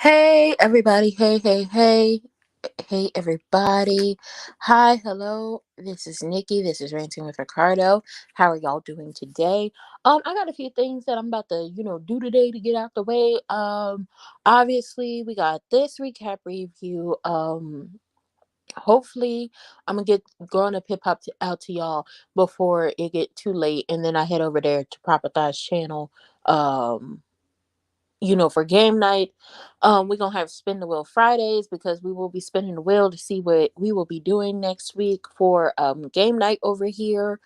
Hey everybody, hey everybody. Hi, hello. This is Nikki. This is Ranting with Ricardo. How are y'all doing today? I got a few things that I'm about to, do today to get out the way. Obviously we got this recap review. Hopefully I'm gonna get growing up hip hop out to y'all before it get too late, and then I head over there to Proper Thighs channel. Um for game night. We're gonna have spin the wheel Fridays because we will be spinning the wheel to see what we will be doing next week for game night over here.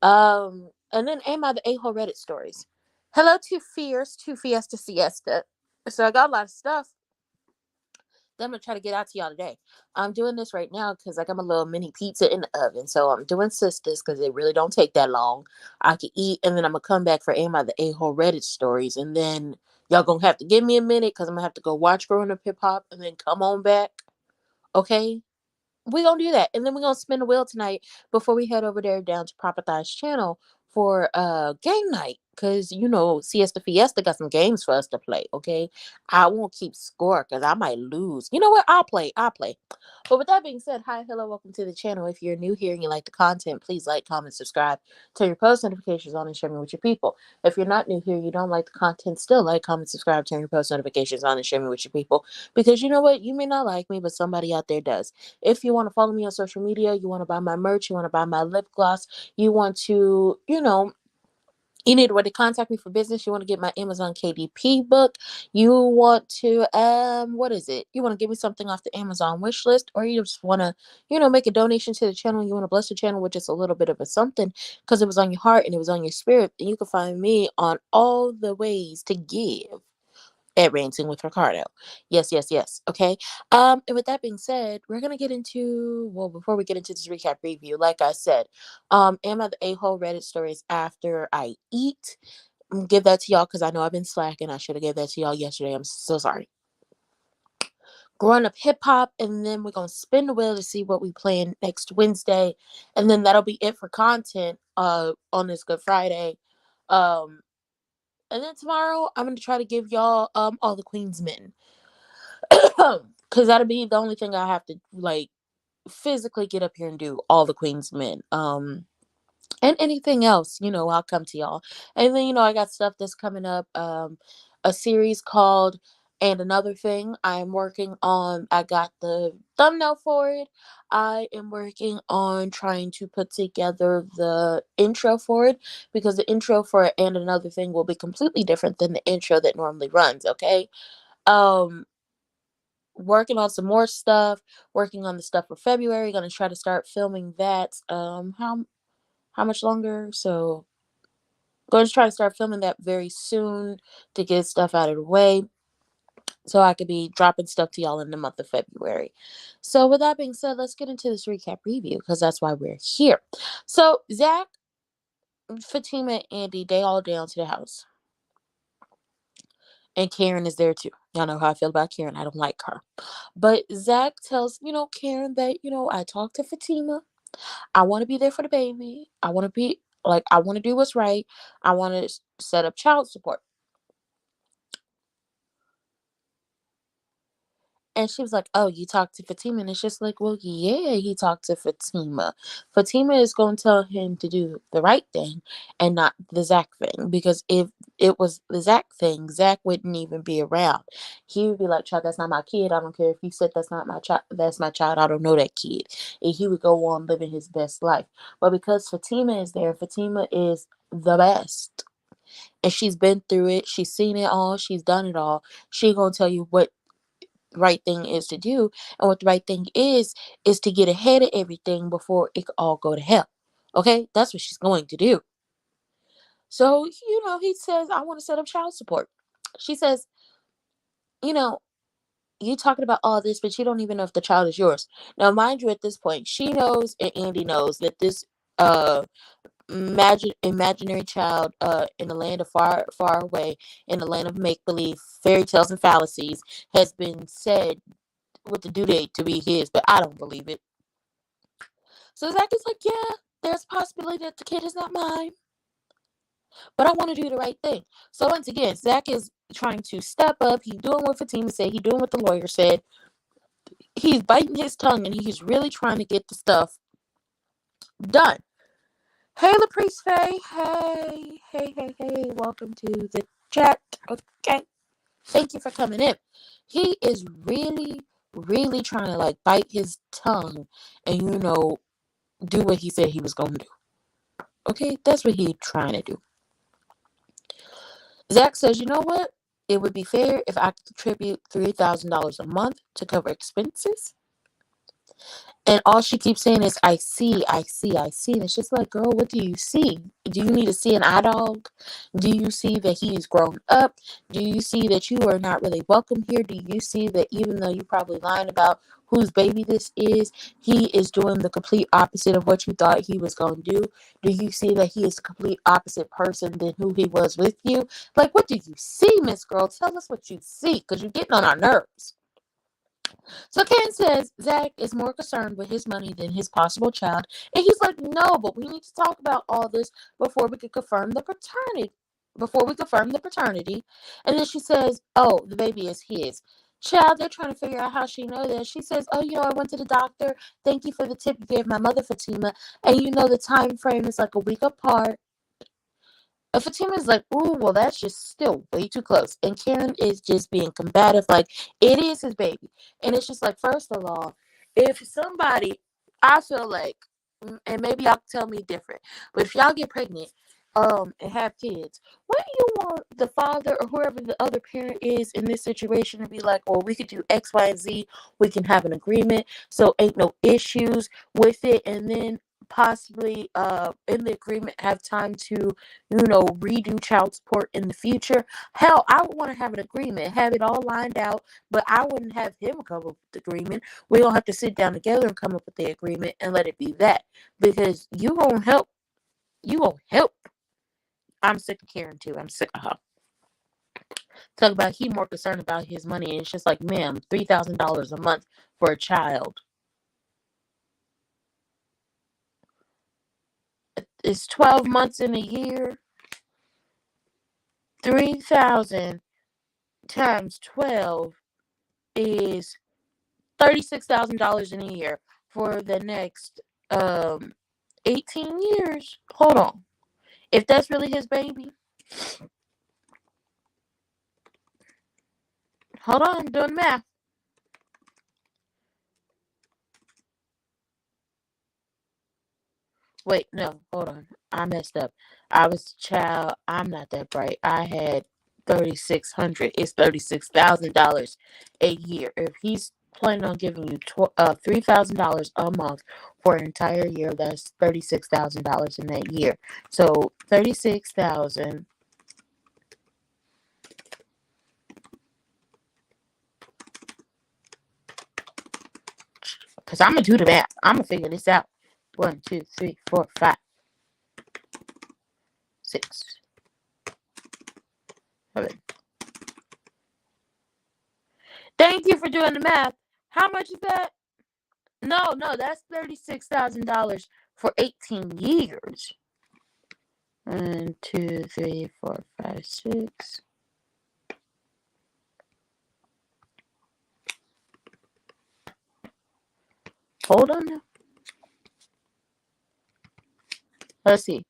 And then am I the a-hole Reddit stories? Hello to Fierce, to Fiesta Siesta. So I got a lot of stuff that I'm gonna try to get out to y'all today. I'm doing this right now because I got my little mini pizza in the oven. So I'm doing Sistas because it really don't take that long. I can eat, and then I'm gonna come back for Am I the A-hole Reddit stories, and then y'all gonna have to give me a minute because I'm gonna have to go watch Growing Up Hip Hop and then come on back. Okay, we gonna do that, and then we're gonna spin the wheel tonight before we head over there down to Proper Thighs channel for game night. Cause Siesta Fiesta got some games for us to play. Okay, I won't keep score because I might lose. You know what? I'll play. But with that being said, hi, hello, welcome to the channel. If you're new here and you like the content, please like, comment, subscribe, turn your post notifications on, and share me with your people. If you're not new here, you don't like the content, still like, comment, subscribe, turn your post notifications on, and share me with your people. Because you know what? You may not like me, but somebody out there does. If you want to follow me on social media, you want to buy my merch, you want to buy my lip gloss, you want to, you need a way to contact me for business. You want to get my Amazon KDP book. You want to, what is it? You want to give me something off the Amazon wish list, or you just want to, make a donation to the channel. You want to bless the channel with just a little bit of a something because it was on your heart and it was on your spirit. And you can find me on all the ways to give at Ranting with Ricardo. Yes, yes, yes. Okay. And with that being said, we're gonna get into before we get into this recap review, like I said, am I the a-hole Reddit stories after I eat? Give that to y'all because I know I've been slacking. I should have gave that to y'all yesterday. I'm so sorry. Growing up hip hop, and then we're gonna spin the wheel to see what we plan next Wednesday, and then that'll be it for content on this Good Friday. Um and then tomorrow I'm gonna try to give y'all all the Queen's men. Cause that'll be the only thing I have to like physically get up here and do, all the Queen's men. And anything else, I'll come to y'all. And then, I got stuff that's coming up. A series called And Another Thing I'm working on. I got the thumbnail for it. I am working on trying to put together the intro for it because the intro for And Another Thing will be completely different than the intro that normally runs, okay? Um Working on some more stuff, working on the stuff for February, gonna try to start filming that. How much longer? So going to try to start filming that very soon to get stuff out of the way so I could be dropping stuff to y'all in the month of February. So with that being said, let's get into this recap review because that's why we're here. So Zach, Fatima, and Andy, they all down to the house. And Karen is there too. Y'all know how I feel about Karen. I don't like her. But Zach tells, Karen that, I talked to Fatima. I want to be there for the baby. I want to be like, I want to do what's right. I want to set up child support. And she was like, "Oh, you talked to Fatima?" And it's just like, well, yeah, he talked to Fatima. Fatima is going to tell him to do the right thing and not the Zach thing. Because if it was the Zach thing, Zach wouldn't even be around. He would be like, "Child, that's not my kid. I don't care if you said that's not my child. That's my child. I don't know that kid." And he would go on living his best life. But because Fatima is there, Fatima is the best. And she's been through it. She's seen it all. She's done it all. She gonna tell you what right thing is to do, and what the right thing is to get ahead of everything before it could all go to hell. Okay, that's what she's going to do. So he says, I want to set up child support. She says, you know you talking about all this, but you don't even know if the child is yours. Now mind you, at this point she knows and Andy knows that this uh imaginary child in the land of far far away, in the land of make believe, fairy tales and fallacies, has been said with the due date to be his, but I don't believe it. So Zach is like, yeah, there's a possibility that the kid is not mine. but I want to do the right thing. So once again, Zach is trying to step up. He's doing what Fatima said. He's doing what the lawyer said. He's biting his tongue, and he's really trying to get the stuff done. Hey, LaPriest Faye. Hey. Welcome to the chat. Okay. Thank you for coming in. He is really, really trying to like bite his tongue and, do what he said he was going to do. Okay. That's what he's trying to do. Zach says, you know what? It would be fair if I could contribute $3,000 a month to cover expenses. And all she keeps saying is, I see. And it's just like, girl, what do you see? Do you need to see an eye dog? Do you see that he is grown up? Do you see that you are not really welcome here? Do you see that even though you're probably lying about whose baby this is, he is doing the complete opposite of what you thought he was going to do? Do you see that he is the complete opposite person than who he was with you? Like, what do you see, Miss Girl? Tell us what you see, because you're getting on our nerves. So Ken says Zach is more concerned with his money than his possible child. And he's like, no, but we need to talk about all this before we can confirm the paternity. And then she says, oh, the baby is his. Child, they're trying to figure out how she knows that. She says, oh, I went to the doctor. Thank you for the tip you gave my mother, Fatima. And the time frame is like a week apart. And Fatima's like, ooh, well, that's just still way too close. And Karen is just being combative, like, it is his baby. And it's just like, first of all, if somebody, I feel like, and maybe y'all tell me different, but if y'all get pregnant and have kids, why do you want the father or whoever the other parent is in this situation to be like, well, we could do X, Y, and Z. We can have an agreement, so ain't no issues with it. And then possibly in the agreement have time to redo child support in the future. Hell, I would want to have an agreement, have it all lined out, but I wouldn't have him come up with the agreement. We don't have to sit down together and come up with the agreement and let it be that, because you won't help. I'm sick of Karen too. I'm sick of her. Talk about he more concerned about his money, and it's just like, ma'am, $3,000 a month for a child. It's 12 months in a year. 3,000 times 12 is $36,000 in a year for the next 18 years. Hold on. If that's really his baby. Hold on, I'm doing math. Wait, no, hold on. I messed up. I'm not that bright. I had 3,600. It's $36,000 a year. If he's planning on giving you $3,000 a month for an entire year, that's $36,000 in that year. So 36,000. Because I'm going to do the math. I'm going to figure this out. 1, 2, 3, 4, 5, 6, 7. Thank you for doing the math. How much is that? No, that's $36,000 for 18 years. 1, 2, 3, 4, 5, 6. Hold on now. Let's see.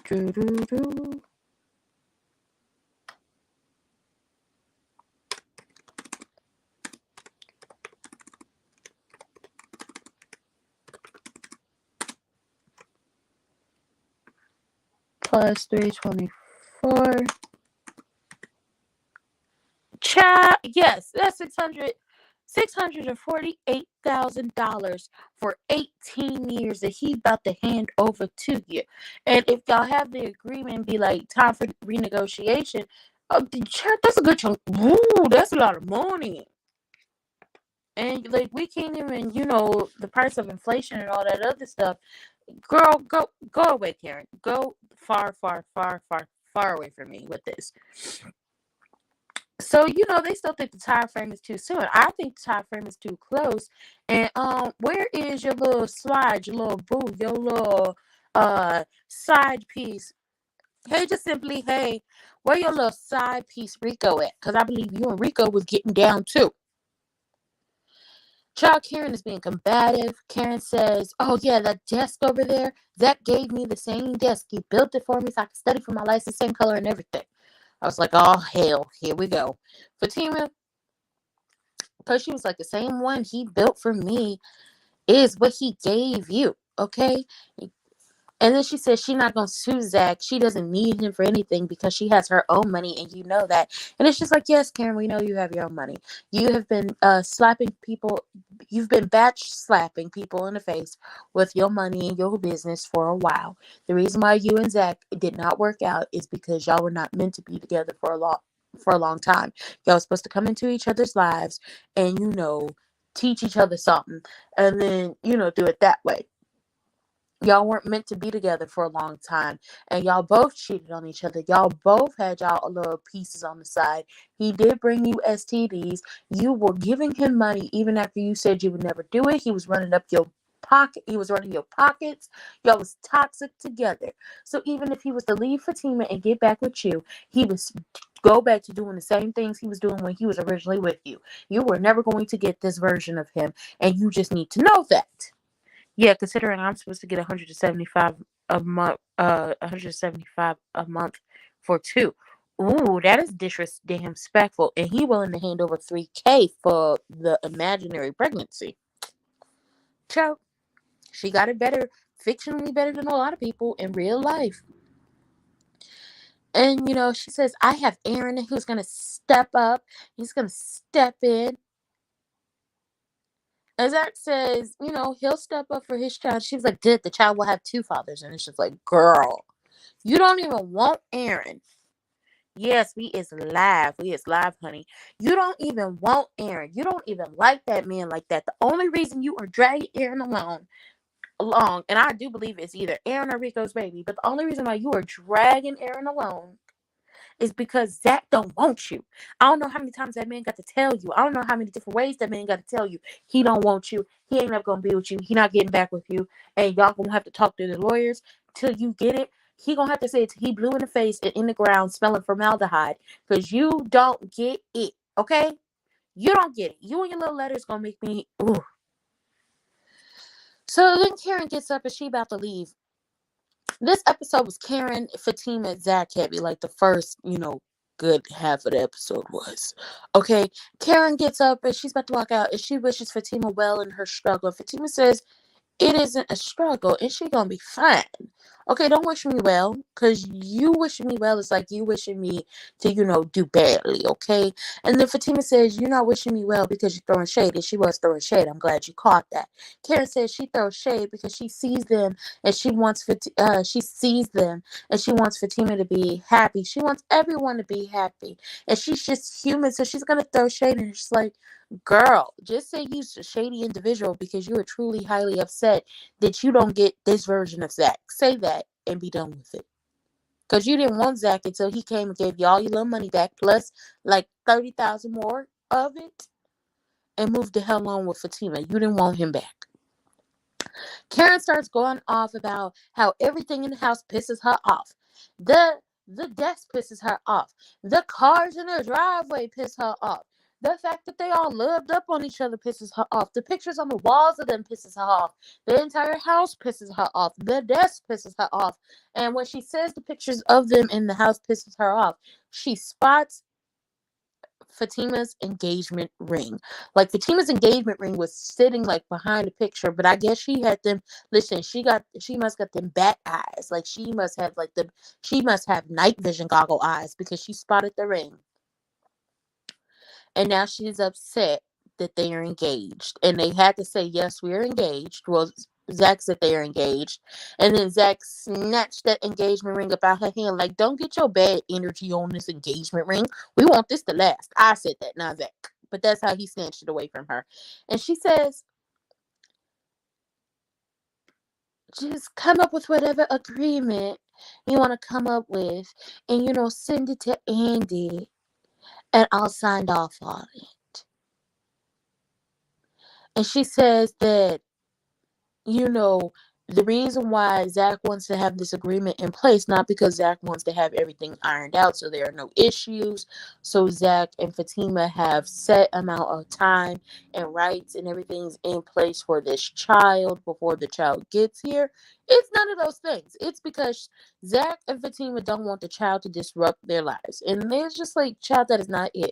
Doo-doo-doo. Plus 324. Yes, that's $648,000 for 18 years that he's about to hand over to you. And if y'all have the agreement, be like, time for renegotiation, that's a good chunk. Ooh, that's a lot of money. And like, we can't even, the price of inflation and all that other stuff. Girl, go away, Karen. Go far, far, far, far, far away from me with this. So, they still think the time frame is too soon. I think the time frame is too close. And where is your little slide, your little boo, your little side piece? Hey, just simply, hey, where your little side piece Rico at? Because I believe you and Rico was getting down too. Child Karen is being combative. Karen says, oh yeah, that desk over there, Zach gave me the same desk. He built it for me so I could study for my license, same color and everything. I was like, oh hell, here we go. Fatima, because she was like, the same one he built for me is what he gave you, okay? And then she says she's not going to sue Zach. She doesn't need him for anything because she has her own money, and you know that. And it's just like, yes, Karen, we know you have your own money. You have been slapping people. You've been batch slapping people in the face with your money and your business for a while. The reason why you and Zach did not work out is because y'all were not meant to be together for a long time. Y'all were supposed to come into each other's lives and, teach each other something and then, do it that way. Y'all weren't meant to be together for a long time, and y'all both cheated on each other. Y'all both had y'all little pieces on the side. He did bring you STDs. You were giving him money even after you said you would never do it. He was running up your pocket. He was running your pockets. Y'all was toxic together. So even if he was to leave Fatima and get back with you, he was go back to doing the same things he was doing when he was originally with you. You were never going to get this version of him, and you just need to know that. Yeah, considering I'm supposed to get 175 a month, 175 a month for two. Ooh, that is disrespectful. And he willing to hand over 3K for the imaginary pregnancy. So she got it better, fictionally better than a lot of people in real life. And she says, I have Aaron who's gonna step up. He's gonna step in. And Zach says, he'll step up for his child. She's like, good, the child will have two fathers. And it's just like, girl, you don't even want Aaron. Yes, we is live. We is live, honey. You don't even want Aaron. You don't even like that man like that. The only reason you are dragging Aaron along, and I do believe it's either Aaron or Rico's baby, but the only reason why you are dragging Aaron along is because Zach don't want you. I don't know how many times that man got to tell you. I don't know how many different ways that man got to tell you. He don't want you. He ain't never gonna be with you. He not getting back with you. And y'all gonna have to talk to the lawyers till you get it. He gonna have to say it till he blue in the face and in the ground smelling formaldehyde. Because you don't get it. Okay? You don't get it. You and your little letters gonna make me ooh. So then Karen gets up and she about to leave. This episode was Karen, Fatima, Zach heavy, like the first, good half of the episode was. Okay, Karen gets up and she's about to walk out and she wishes Fatima well in her struggle. Fatima says, it isn't a struggle and she gonna be fine. Okay, don't wish me well, because you wishing me well is like you wishing me to, do badly, okay? And then Fatima says, you're not wishing me well because you're throwing shade, and she was throwing shade. I'm glad you caught that. Karen says she throws shade because she sees them and she sees them and she wants Fatima to be happy. She wants everyone to be happy. And she's just human, so she's gonna throw shade, and she's like, girl, just say you're a shady individual because you are truly highly upset that you don't get this version of Zach. Say that and be done with it. Because you didn't want Zach until he came and gave you all your little money back, plus like 30,000 more of it, and moved the hell on with Fatima. You didn't want him back. Karen starts going off about how everything in the house pisses her off. The desk pisses her off. The cars in her driveway piss her off. The fact that they all lived up on each other pisses her off. The pictures on the walls of them pisses her off. The entire house pisses her off. The desk pisses her off. And when she says the pictures of them in the house pisses her off, she spots Fatima's engagement ring. Like Fatima's engagement ring was sitting like behind the picture, but I guess she had them. Listen, she must got them bat eyes. Like she must have night vision goggle eyes because she spotted the ring. And now she's upset that they are engaged. And they had to say, yes, we are engaged. Well, Zach said they are engaged. And then Zach snatched that engagement ring up out her hand. Like, don't get your bad energy on this engagement ring. We want this to last. I said that, not Zach. But that's how he snatched it away from her. And she says, just come up with whatever agreement you want to come up with. And, send it to Andy. and I signed off on it. And she says that, you know, the reason why Zach wants to have this agreement in place, not because Zach wants to have everything ironed out so there are no issues, so Zach and Fatima have set amount of time and rights and everything's in place for this child before the child gets here. It's none of those things. It's because Zach and Fatima don't want the child to disrupt their lives. And there's just like, child, that is not it.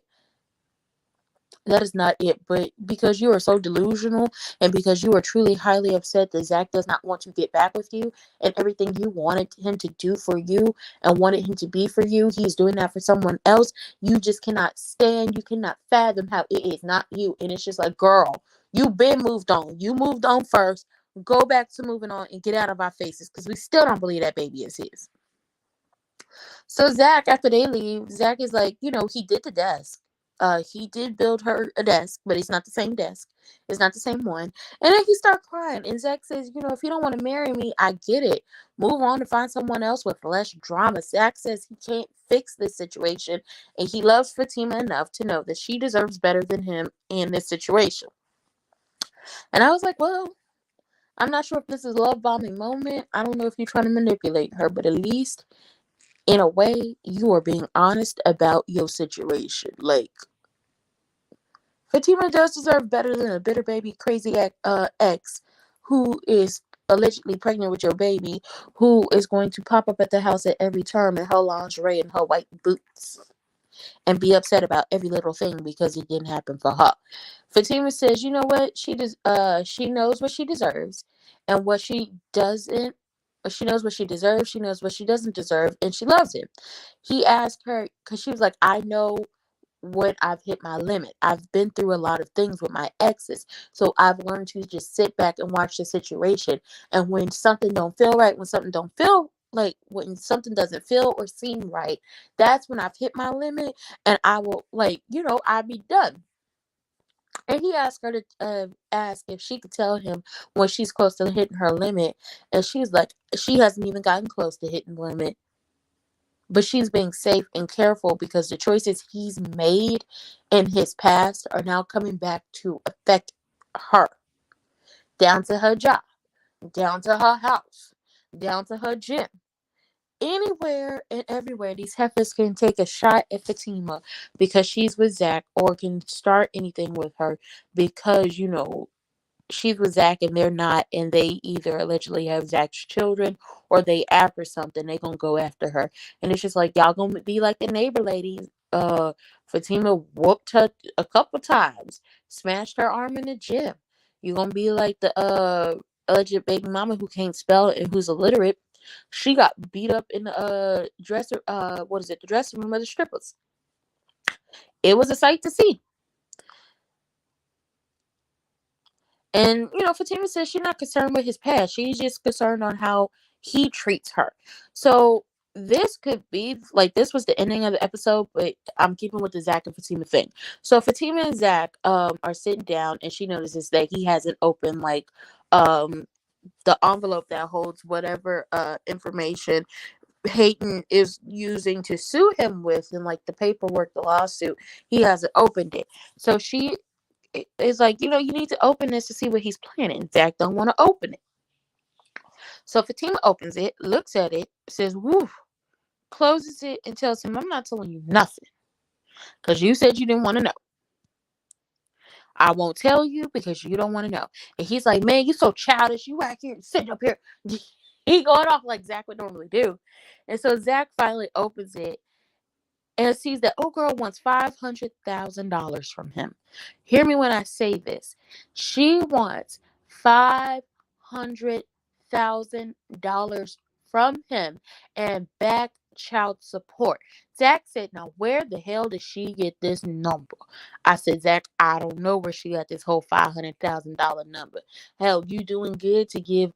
That is not it. But because you are so delusional and because you are truly highly upset that Zach does not want to get back with you and everything you wanted him to do for you and wanted him to be for you, he's doing that for someone else. You just cannot stand, you cannot fathom how it is not you. And it's just like, girl, you've been moved on. You moved on first. Go back to moving on and get out of our faces because we still don't believe that baby is his. So Zach, after they leave, Zach is like, he did the desk. He did build her a desk, but it's not the same desk. It's not the same one. And then he started crying. And Zach says, if you don't want to marry me, I get it. Move on to find someone else with less drama. Zach says he can't fix this situation. And he loves Fatima enough to know that she deserves better than him in this situation. And I was like, well, I'm not sure if this is a love bombing moment. I don't know if you're trying to manipulate her, but at least in a way, you are being honest about your situation. Like, Fatima does deserve better than a bitter baby crazy ex who is allegedly pregnant with your baby, who is going to pop up at the house at every turn in her lingerie and her white boots and be upset about every little thing because it didn't happen for her. Fatima says, you know what? She knows what she deserves and what she doesn't. She knows what she deserves. She knows what she doesn't deserve, and she loves him. He asked her because she was like, I know when I've hit my limit. I've been through a lot of things with my exes. So I've learned to just sit back and watch the situation. And when something don't feel right, when something doesn't feel or seem right, that's when I've hit my limit and I will I'll be done. And he asked her to ask if she could tell him when she's close to hitting her limit. And she's like, she hasn't even gotten close to hitting the limit. But she's being safe and careful because the choices he's made in his past are now coming back to affect her. Down to her job, down to her house, down to her gym. Anywhere and everywhere, these heifers can take a shot at Fatima because she's with Zach, or can start anything with her because, she's with Zach and they're not, and they either allegedly have Zach's children or they after something, they gonna go after her. And it's just like, y'all gonna be like the neighbor lady. Fatima whooped her a couple times, smashed her arm in the gym. You gonna be like the alleged baby mama who can't spell and who's illiterate. She got beat up in the the dressing room of the strippers. It was a sight to see. And, Fatima says she's not concerned with his past. She's just concerned on how he treats her. So this could be, like, this was the ending of the episode, but I'm keeping with the Zach and Fatima thing. So Fatima and Zach are sitting down, and she notices that he hasn't opened, like, the envelope that holds whatever information Hayden is using to sue him with, and, like, the paperwork, the lawsuit. He hasn't opened it. So she is like, you need to open this to see what he's planning. Zach don't want to open it. So Fatima opens it, looks at it, says, woo, closes it, and tells him, I'm not telling you nothing. Because you said you didn't want to know. I won't tell you because you don't want to know. And he's like, man, you so childish. You out here sitting up here. He going off like Zach would normally do. And so Zach finally opens it and sees that old girl wants $500,000 from him. Hear me when I say this. She wants $500,000 from him and back child support. Zach said, now where the hell did she get this number? I said, Zach, I don't know where she got this whole $500,000 number. Hell, you doing good to give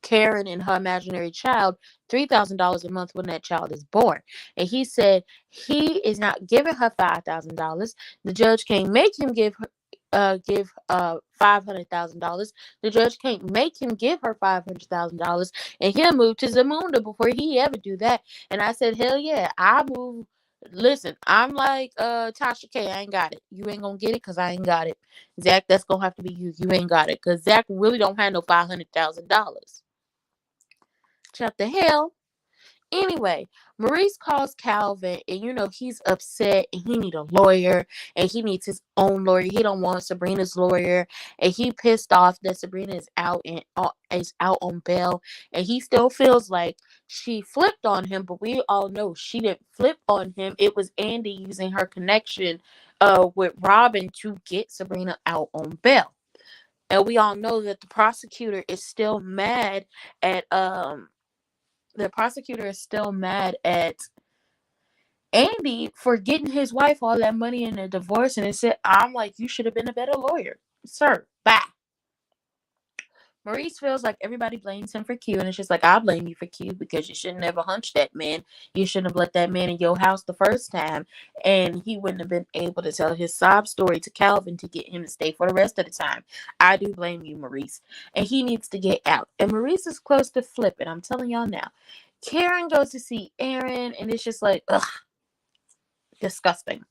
Karen and her imaginary child $3,000 a month when that child is born. And he said he is not giving her $5,000. The judge can't make him give $500,000. The judge can't make him give her $500,000, and he'll move to Zamunda before he ever do that. And I said, hell yeah, I move Listen, I'm like Tasha K. I ain't got it. You ain't gonna get it because I ain't got it. Zach, that's gonna have to be you. You ain't got it because Zach really don't have no $500,000. What the hell? Anyway, Maurice calls Calvin, and he's upset, and he need a lawyer, and he needs his own lawyer. He don't want Sabrina's lawyer, and he pissed off that Sabrina is out on bail, and he still feels like she flipped on him. But we all know she didn't flip on him. It was Andy using her connection, with Robin to get Sabrina out on bail. And we all know that at the prosecutor is still mad at Andy for getting his wife all that money in a divorce, and it said, I'm like, you should have been a better lawyer, sir. Bye. Maurice feels like everybody blames him for Q, and it's just like, I blame you for Q because you shouldn't have hunched that man. You shouldn't have let that man in your house the first time, and he wouldn't have been able to tell his sob story to Calvin to get him to stay for the rest of the time. I do blame you, Maurice, and he needs to get out. And Maurice is close to flipping. I'm telling y'all now. Karen goes to see Aaron, and it's just like, ugh, disgusting.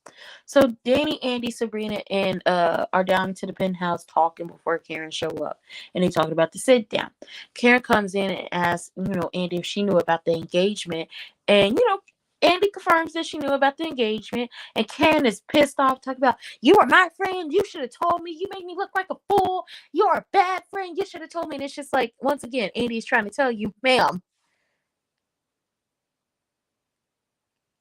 So Danny, Andy, Sabrina, and are down to the penthouse talking before Karen show up, and they talking about the sit down. Karen comes in and asks, Andy if she knew about the engagement, and Andy confirms that she knew about the engagement, and Karen is pissed off, talking about, you are my friend, you should have told me, you made me look like a fool, you're a bad friend, you should have told me. And it's just like, once again, Andy's trying to tell you, ma'am,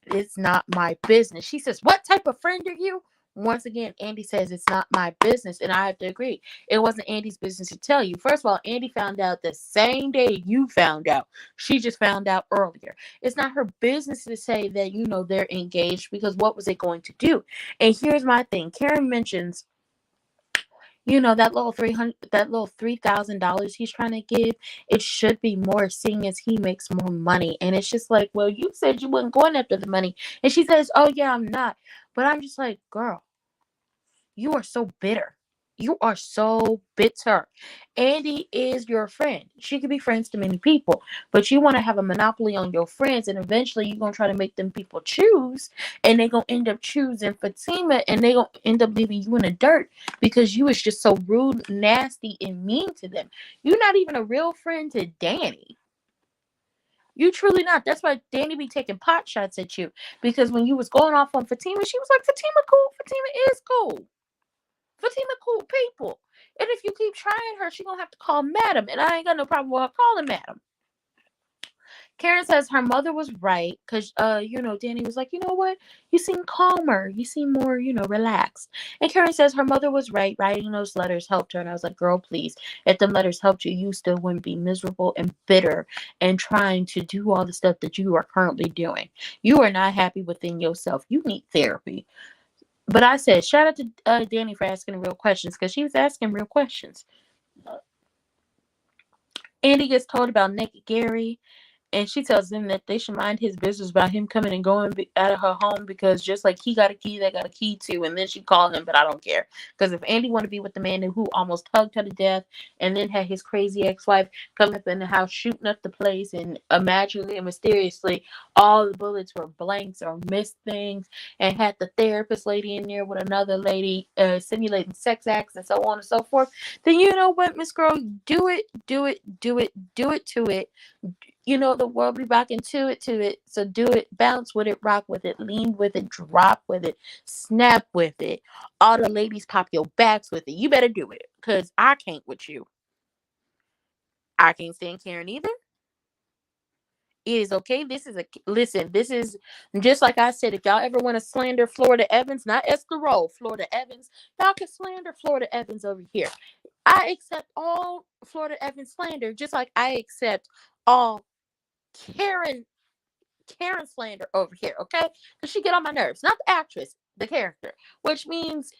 it's not my business. She says, what type of friend are you? Once again, Andy says it's not my business, and I have to agree. It wasn't Andy's business to tell you. First of all, Andy found out the same day you found out. She just found out earlier. It's not her business to say that, they're engaged, because what was it going to do? And here's my thing. Karen mentions, that little $3,000 he's trying to give, it should be more, seeing as he makes more money. And it's just like, well, you said you weren't going after the money. And she says, oh yeah, I'm not. But I'm just like, girl, you are so bitter. You are so bitter. Andy is your friend. She could be friends to many people, but you want to have a monopoly on your friends, and eventually you're going to try to make them people choose, and they're going to end up choosing Fatima, and they're going to end up leaving you in the dirt because you was just so rude, nasty, and mean to them. You're not even a real friend to Danny. You truly not. That's why Danny be taking pot shots at you, because when you was going off on Fatima, she was like, Fatima cool. Fatima is cool. Fatima cool people. And if you keep trying her, she gonna have to call madam. And I ain't got no problem with her calling madam. Karen says her mother was right, because Danny was like, you know what? You seem calmer. You seem more, relaxed. And Karen says her mother was right. Writing those letters helped her. And I was like, girl, please. If them letters helped you, you still wouldn't be miserable and bitter and trying to do all the stuff that you are currently doing. You are not happy within yourself. You need therapy. But I said, shout out to Danny for asking real questions, because she was asking real questions. Andy gets told about Naked Gary, and she tells them that they should mind his business about him coming and going out of her home, because just like he got a key, they got a key too. And then she called him, but I don't care, because if Andy want to be with the man who almost hugged her to death, and then had his crazy ex-wife come up in the house shooting up the place, and magically and mysteriously all the bullets were blanks or missed things, and had the therapist lady in there with another lady simulating sex acts and so on and so forth, then you know what, Miss Girl, do it, do it, do it, do it to it. The world be rocking to it. So do it, bounce with it, rock with it, lean with it, drop with it, snap with it. All the ladies pop your backs with it. You better do it, because I can't with you. I can't stand Karen either. It is okay. Listen, this is just like I said. If y'all ever want to slander Florida Evans, not Escarole, Florida Evans, y'all can slander Florida Evans over here. I accept all Florida Evans slander, just like I accept all Karen slander over here, okay? Because she get on my nerves. Not the actress, the character. Which means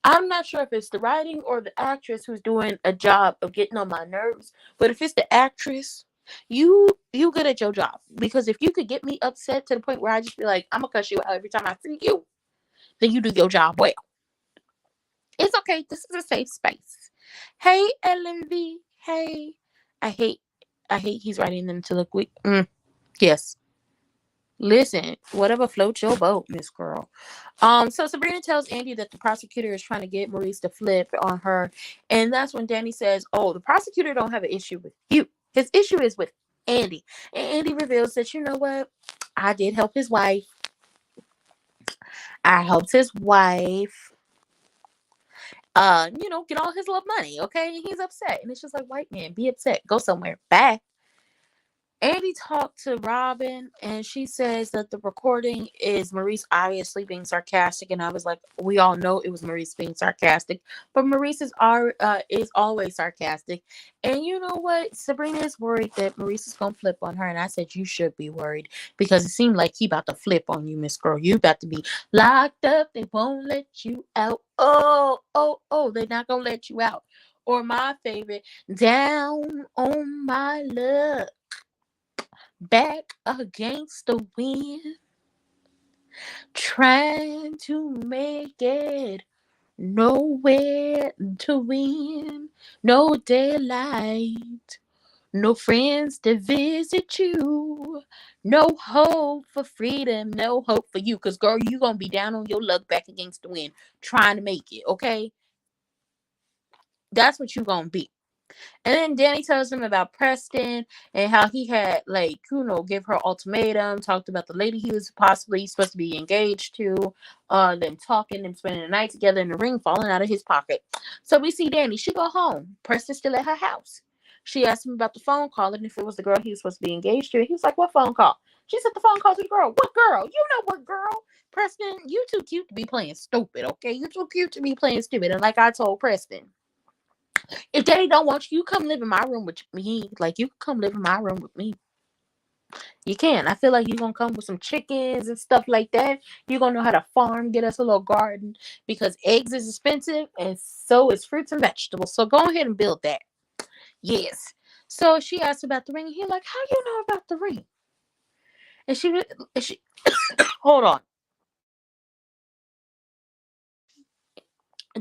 I'm not sure if it's the writing or the actress who's doing a job of getting on my nerves. But if it's the actress, you good at your job. Because if you could get me upset to the point where I just be like, I'm gonna cuss you out every time I see you, then you do your job well. It's okay. This is a safe space. Hey, LMV. Hey. I hate he's writing them to look weak. Yes. Listen, whatever floats your boat, Miss Girl. So Sabrina tells Andy that the prosecutor is trying to get Maurice to flip on her, and that's when Danny says, "Oh, the prosecutor don't have an issue with you. His issue is with Andy." And Andy reveals that, you know what, I did help his wife. I helped his wife. Get all his love money. Okay, and he's upset, and it's just like, white man, be upset. Go somewhere. Bye. Andy talked to Robin, and she says that the recording is Maurice obviously being sarcastic. And I was like, we all know it was Maurice being sarcastic, but Maurice is always sarcastic. And you know what? Sabrina is worried that Maurice is gonna flip on her, and I said you should be worried because it seemed like he about to flip on you, Miss Girl. You about to be locked up. They won't let you out. Oh, oh, oh! They're not gonna let you out. Or my favorite, down on my luck, back against the wind, trying to make it, nowhere to win, no daylight, no friends to visit you, no hope for freedom, no hope for you. Because, girl, you going to be down on your luck, back against the wind, trying to make it, okay? That's what you going to be. And then Danny tells him about Preston and how he had, like, give her ultimatum, talked about the lady he was possibly supposed to be engaged to, them talking, them spending the night together, and the ring falling out of his pocket. So we see Danny. She go home. Preston's still at her house. She asked him about the phone call and if it was the girl he was supposed to be engaged to. He was like, what phone call? She said the phone call to the girl. What girl? You know what girl? Preston, you too cute to be playing stupid, okay? You too cute to be playing stupid. And like I told Preston, if Daddy don't want you, you come live in my room with me. Like, you can come live in my room with me. You can. I feel like you're going to come with some chickens and stuff like that. You're going to know how to farm, get us a little garden. Because eggs is expensive and so is fruits and vegetables. So go ahead and build that. Yes. So she asked about the ring. And he's like, how you know about the ring? And she hold on.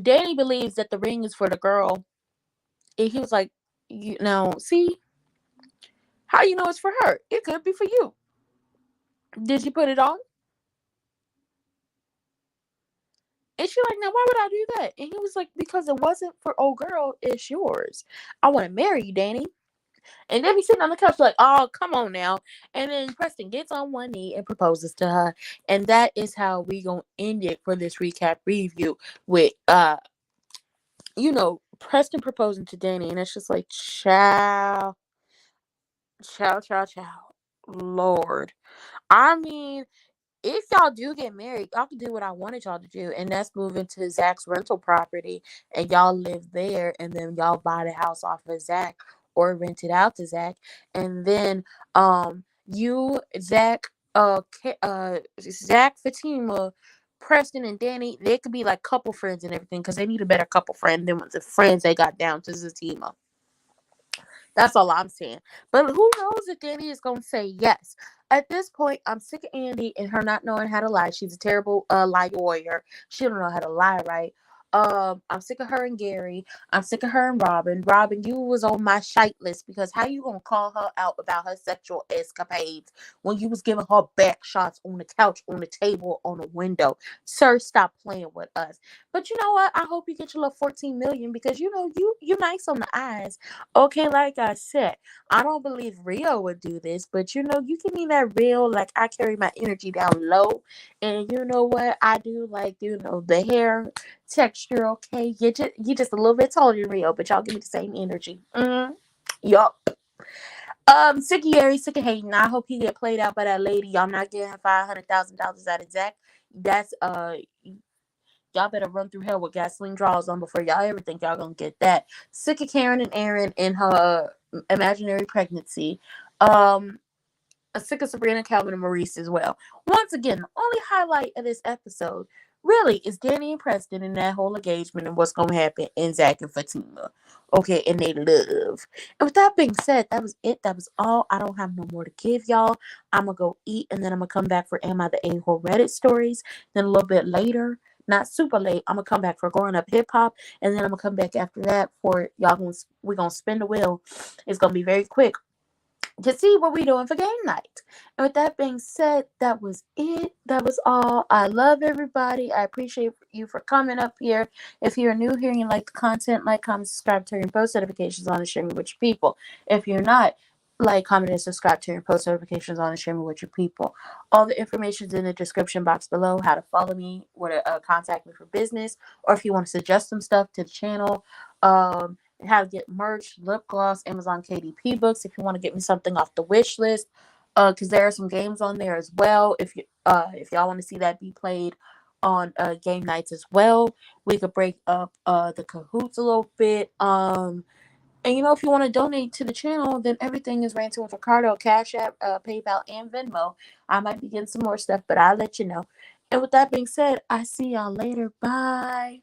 Danny believes that the ring is for the girl. And he was like, see, how you know it's for her? It could be for you. Did you put it on? And she like, now why would I do that? And he was like, because it wasn't for old girl, it's yours. I want to marry you, Danny. And then he's sitting on the couch like, oh, come on now. And then Preston gets on one knee and proposes to her. And that is how we gonna end it for this recap review with Preston proposing to Danny. And it's just like, chow, chow, chow, chow. Lord. I mean, if y'all do get married, y'all can do what I wanted y'all to do, and that's move into Zach's rental property, and y'all live there, and then y'all buy the house off of Zach or rent it out to Zach, and then you, Zach, Zach, Fatima, Preston, and Danny, they could be like couple friends and everything because they need a better couple friend than the friends they got down to Zatima. That's all I'm saying. But who knows if Danny is going to say yes. At this point, I'm sick of Andy and her not knowing how to lie. She's a terrible lie warrior. She don't know how to lie right. I'm sick of her and Gary. I'm sick of her and Robin. Robin, you was on my shite list because how you gonna call her out about her sexual escapades when you was giving her back shots on the couch, on the table, on the window? Sir, stop playing with us. But you know what? I hope you get your little 14 million because you nice on the eyes. Okay, like I said, I don't believe Rio would do this, but you give me that real, like I carry my energy down low. And you know what? I do like, the hair texture, okay? You just a little bit taller than Rio, but y'all give me the same energy. Yup. Sick of Yeri, sick of hating. I hope he get played out by that lady. Y'all not getting $500,000 out of Zach. That's y'all better run through hell with gasoline draws on before y'all ever think y'all gonna get that. Sick of Karen and Aaron and her imaginary pregnancy. Sick of Sabrina, Calvin, and Maurice as well. Once again, the only highlight of this episode really is Danny and Preston and that whole engagement and what's gonna happen in Zach and Fatima. Okay, and they love. And with that being said, that was it. That was all. I don't have no more to give y'all. I'm gonna go eat and then I'm gonna come back for Am I the A-hole Reddit stories. Then a little bit later, not super late, I'm gonna come back for growing up hip hop, and then I'm gonna come back after that for y'all. We're gonna spin the wheel. It's gonna be very quick. to see what we're doing for game night. And with that being said, that was it. That was all. I love everybody. I appreciate you for coming up here. If you're new here and you like the content, like, comment, subscribe, turn your post notifications on, and share me with your people. If you're not, like, comment, and subscribe, turn your post notifications on, and share me with your people. All the information is in the description box below. How to follow me, where to contact me for business, or if you want to suggest some stuff to the channel. How to get merch, lip gloss, Amazon KDP books. If you want to get me something off the wish list, because there are some games on there as well. If y'all want to see that be played on game nights as well, we could break up the cahoots a little bit. And if you want to donate to the channel, then everything is Ranting with Ricardo, Cash App, PayPal, and Venmo. I might be getting some more stuff, but I'll let you know. And with that being said, I see y'all later. Bye.